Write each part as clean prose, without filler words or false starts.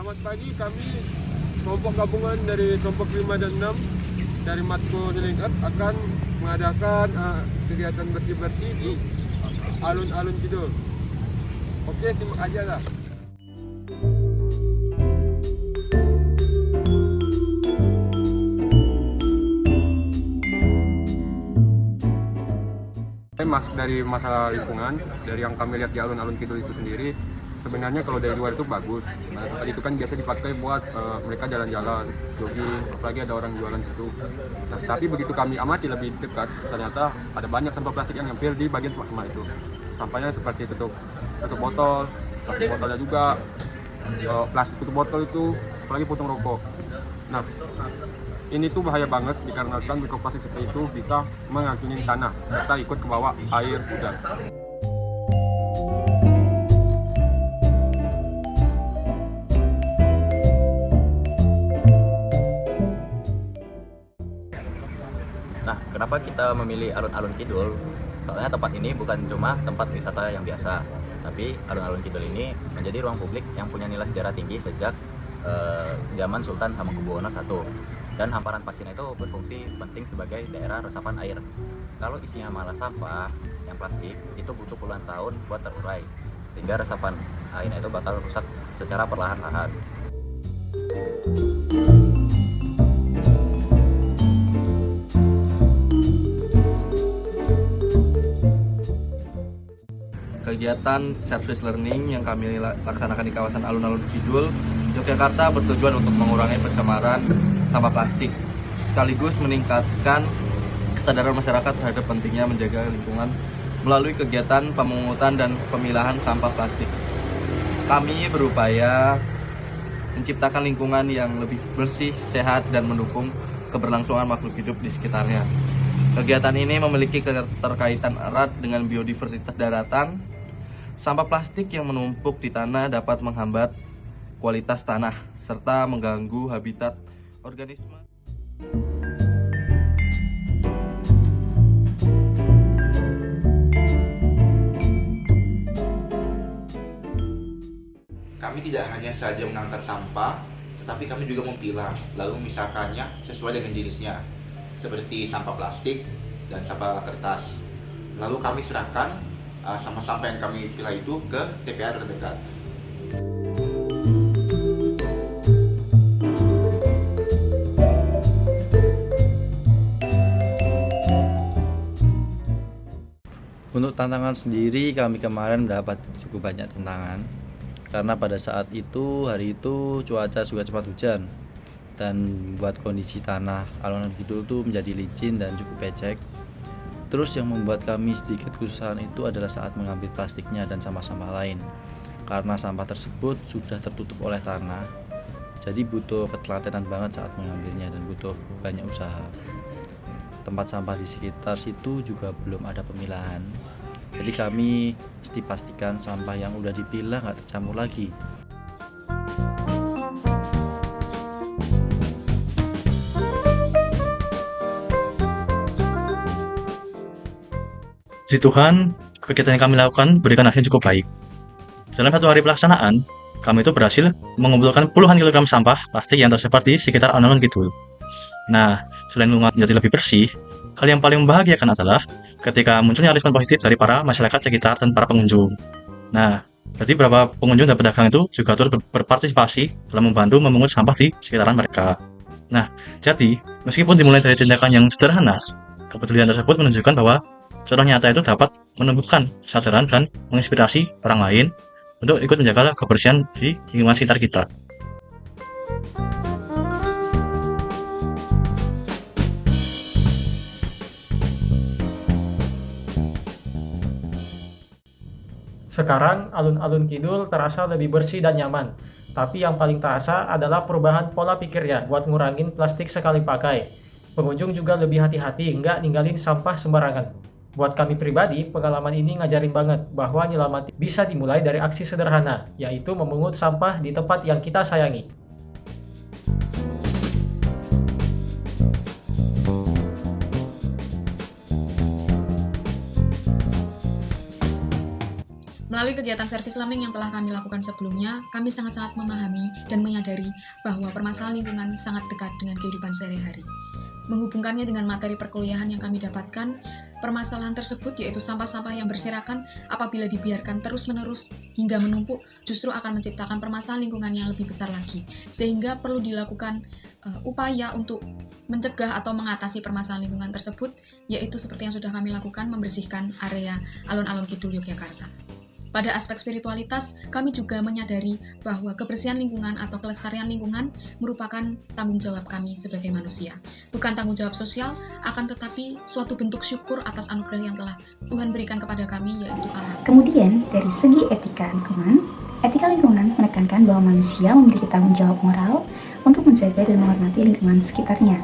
Selamat pagi, kami kelompok gabungan dari kelompok 5 dan 6 dari Matko Selengkat akan mengadakan kegiatan bersih-bersih di alun-alun Kidul. Oke, simak aja lah. Masuk dari masalah lingkungan, dari yang kami lihat di alun-alun Kidul itu sendiri, sebenarnya kalau dari luar itu bagus. Nah, tempat itu kan biasa dipakai buat mereka jalan-jalan, jogging, apalagi ada orang jualan situ. Nah, tapi begitu kami amati lebih dekat, ternyata ada banyak sampah plastik yang nempel di bagian semak-semak itu. Sampahnya seperti tutup botol, plastik botolnya juga, plastik tutup botol itu, apalagi potong rokok. Nah, ini tuh bahaya banget dikarenakan mikroplastik seperti itu bisa mengacuni tanah serta ikut ke bawah air hujan. Nah, kenapa kita memilih alun-alun Kidul? Soalnya tempat ini bukan cuma tempat wisata yang biasa, tapi alun-alun Kidul ini menjadi ruang publik yang punya nilai sejarah tinggi sejak zaman Sultan Hamengkubuwono I. Dan hamparan pasirnya itu berfungsi penting sebagai daerah resapan air. Kalau isinya malah sampah yang plastik, itu butuh puluhan tahun buat terurai, sehingga resapan airnya itu bakal rusak secara perlahan-lahan. Kegiatan service learning yang kami laksanakan di kawasan alun-alun Kidul, Yogyakarta bertujuan untuk mengurangi pencemaran sampah plastik, sekaligus meningkatkan kesadaran masyarakat terhadap pentingnya menjaga lingkungan melalui kegiatan pemungutan dan pemilahan sampah plastik. Kami berupaya menciptakan lingkungan yang lebih bersih, sehat, dan mendukung keberlangsungan makhluk hidup di sekitarnya. Kegiatan ini memiliki keterkaitan erat dengan biodiversitas daratan. Sampah plastik yang menumpuk di tanah dapat menghambat kualitas tanah serta mengganggu habitat organisme. Kami tidak hanya saja mengangkat sampah, tetapi kami juga memilah, lalu memisahkannya sesuai dengan jenisnya, seperti sampah plastik dan sampah kertas. Lalu kami serahkan sampah-sampah yang kami pilah itu ke TPA terdekat. Untuk tantangan sendiri, kami kemarin mendapat cukup banyak tantangan karena pada saat itu, hari itu cuaca juga cepat hujan dan membuat kondisi tanah alun-alun Kidul itu menjadi licin dan cukup becek. Terus yang membuat kami sedikit kesusahan itu adalah saat mengambil plastiknya dan sampah-sampah lain, karena sampah tersebut sudah tertutup oleh tanah, jadi butuh ketelatenan banget saat mengambilnya dan butuh banyak usaha. Tempat sampah di sekitar situ juga belum ada pemilahan, jadi kami mesti pastikan sampah yang udah dipilah nggak tercampur lagi. Puji Tuhan, kegiatan yang kami lakukan berikan hasil cukup baik. Dalam satu hari pelaksanaan, kami itu berhasil mengumpulkan puluhan kilogram sampah plastik yang tersebar di sekitar alun-alun Kidul. Nah, selain lingkungan menjadi lebih bersih, hal yang paling membahagiakan adalah ketika munculnya respon positif dari para masyarakat sekitar dan para pengunjung. Nah, berarti beberapa pengunjung dan pedagang itu juga turut berpartisipasi dalam membantu memungut sampah di sekitaran mereka. Nah, jadi meskipun dimulai dari tindakan yang sederhana, kepedulian tersebut menunjukkan bahwa contoh nyata itu dapat menumbuhkan kesadaran dan menginspirasi orang lain untuk ikut menjaga kebersihan di lingkungan sekitar kita. Sekarang alun-alun Kidul terasa lebih bersih dan nyaman. Tapi yang paling terasa adalah perubahan pola pikirnya buat ngurangin plastik sekali pakai. Pengunjung juga lebih hati-hati nggak ninggalin sampah sembarangan. Buat kami pribadi, pengalaman ini ngajarin banget bahwa nyelamatin bisa dimulai dari aksi sederhana, yaitu memungut sampah di tempat yang kita sayangi. Melalui kegiatan service learning yang telah kami lakukan sebelumnya, kami sangat-sangat memahami dan menyadari bahwa permasalahan lingkungan sangat dekat dengan kehidupan sehari-hari. Menghubungkannya dengan materi perkuliahan yang kami dapatkan, permasalahan tersebut yaitu sampah-sampah yang berserakan apabila dibiarkan terus-menerus hingga menumpuk justru akan menciptakan permasalahan lingkungan yang lebih besar lagi. Sehingga perlu dilakukan upaya untuk mencegah atau mengatasi permasalahan lingkungan tersebut, yaitu seperti yang sudah kami lakukan, membersihkan area alun-alun Kidul Yogyakarta. Pada aspek spiritualitas, kami juga menyadari bahwa kebersihan lingkungan atau kelestarian lingkungan merupakan tanggung jawab kami sebagai manusia. Bukan tanggung jawab sosial, akan tetapi suatu bentuk syukur atas anugerah yang telah Tuhan berikan kepada kami, yaitu alam. Kemudian, dari segi etika lingkungan menekankan bahwa manusia memiliki tanggung jawab moral untuk menjaga dan menghormati lingkungan sekitarnya.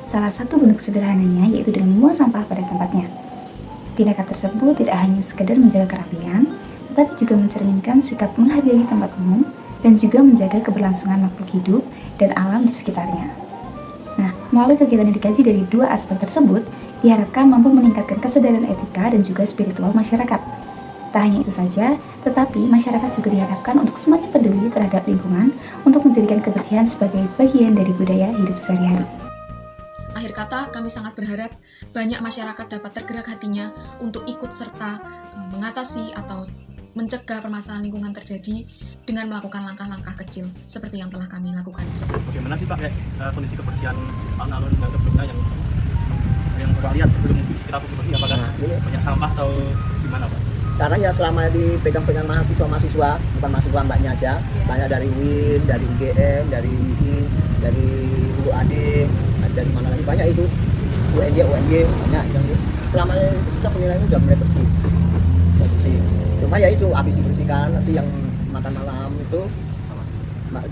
Salah satu bentuk sederhananya yaitu dengan membuang sampah pada tempatnya. Tindakan tersebut tidak hanya sekedar menjaga kerapian, tetapi juga mencerminkan sikap menghargai tempat umum dan juga menjaga keberlangsungan makhluk hidup dan alam di sekitarnya. Nah, melalui kegiatan yang dikaji dari dua aspek tersebut, diharapkan mampu meningkatkan kesadaran etika dan juga spiritual masyarakat. Tak hanya itu saja, tetapi masyarakat juga diharapkan untuk semakin peduli terhadap lingkungan untuk menjadikan kebersihan sebagai bagian dari budaya hidup sehari-hari. Akhir kata, kami sangat berharap banyak masyarakat dapat tergerak hatinya untuk ikut serta mengatasi atau mencegah permasalahan lingkungan terjadi dengan melakukan langkah-langkah kecil seperti yang telah kami lakukan sebelumnya. Bagaimana sih Pak kondisi kebersihan alun-alun yang sebelumnya yang Bapak lihat sebelum kita bersih-bersih, apakah banyak sampah atau gimana Pak? Karena ya selama dipegang-pegang mahasiswa, bukan mahasiswa mbaknya aja, banyak dari UIN, dari UGM, dari UI, dari UAD, dari mana lagi banyak itu, UNY banyak yang selama itu kita penilaian sudah mulai bersih. Cuma ya itu habis dibersihkan, nanti yang makan malam itu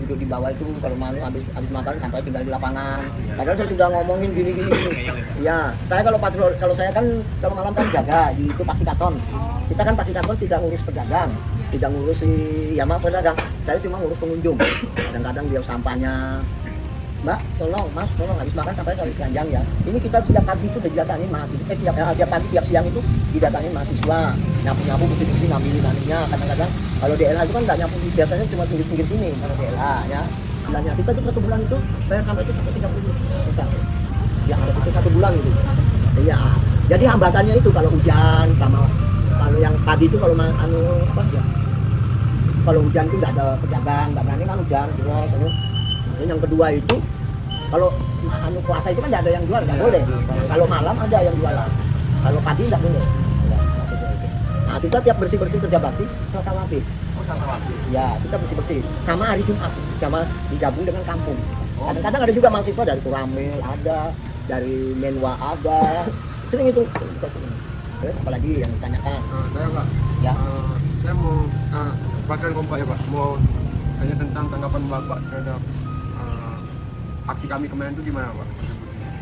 duduk di bawah itu kalau malu habis makan sampai tinggal di lapangan. Padahal saya sudah ngomongin gini. Ya, saya kalau saya kan kalau malam kan jaga di itu Paksikaton. Kita kan Paksikaton tidak ngurus pedagang, tidak ngurus pedagang. Saya cuma ngurus pengunjung. Kadang-kadang dia sampahnya, Mbak, tolong habis makan sampai kali keranjang ya. Ini kita tiap pagi itu didatangin mahasiswa. Tiap pagi tiap siang itu didatangin mahasiswa. Nyapu bersih-bersih ngambilin anunya. Kadang-kadang kalau DLH itu kan nggak nyapu, biasanya cuma pinggir sini kalau DLH ya. Bilangnya kita itu 1 bulan itu saya sampai itu sampai 30 juta. Ya itu 1 bulan gitu. Iya. Jadi hambatannya itu kalau hujan sama kalau yang pagi itu kalau kalau hujan itu nggak ada pedagang, nggak berani kan hujan terus. Yang kedua itu kalau puasa itu kan nggak ada yang jual, nggak boleh. Kalau malam ada yang jualan, kalau pagi nggak boleh. Nah kita tiap bersih kerja bakti Selasa Wati. Ya kita bersih sama hari Jumat, sama digabung dengan kampung. Kadang-kadang ada juga mahasiswa dari Kuramil ada, dari Menwa ada, sering itu. Terus apalagi yang ditanyakan? Saya Pak, Ya. Saya mau pakaian kompak ya Pak, mau tanya tentang tanggapan Bapak terhadap aksi kami kemarin itu gimana Pak?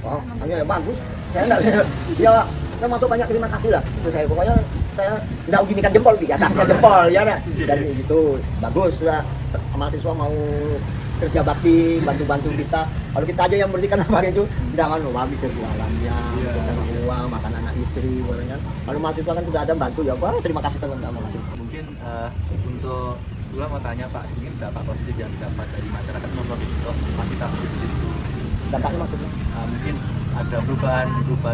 Oh, hanya bagus. Saya enggak ya termasuk banyak terima kasih lah. Itu saya pokoknya saya enggak ginikan jempol di atasnya jempol ya dah. Dan gitu bagus lah. Mahasiswa mau kerja bakti bantu kita. Kalau kita aja yang bersihkan lemari itu jangan lupa mikir jualannya, cari uang, makan anak istri, kan. Kalau mahasiswa kan sudah ada bantu ya. Wah, terima kasih teman-teman mahasiswa. Mungkin untuk Dula mau tanya Pak, ini dampak positif yang didapat dari masyarakat untuk pas kita bersih-bersih itu. Dampaknya maksudnya? Mungkin ada perubahan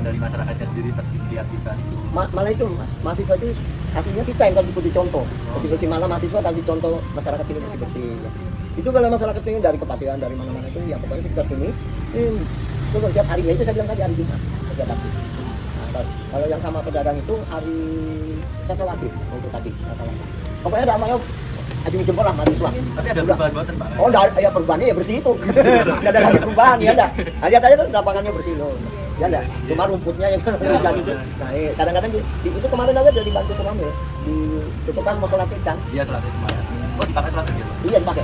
dari masyarakatnya sendiri pas dilihat kita itu. Malah itu mahasiswa itu hasilnya kita yang kalau diikuti contoh. Bersih-bersih malah mahasiswa kasih contoh masyarakat sini bersih-bersih. Itu kalau masyarakat ini dari Kepatihan dari mana-mana itu ya pokoknya sekitar sini. Itu setiap harinya itu saya bilang tadi hari Jumat kerja bakti. Nah, kalau yang sama pedagang itu hari Selasa Wati untuk tadi. Pokoknya damanya ajung jempol lah mahasiswa. Tapi ada perubahan buatan Pak? Oh, ya perubahannya ya bersih itu. Tidak ada lagi perubahan ya dah. Lihat aja tuh lapangannya bersih loh. Ya dah. Cuma rumputnya yang hujan itu. Nah, kadang-kadang itu kemarin aja udah dibantu kemarin. Di itu kan mau sholat Id kan? Iya sholat Id kemarin. Oh dipakai sholat Id gitu? Iya dipakai.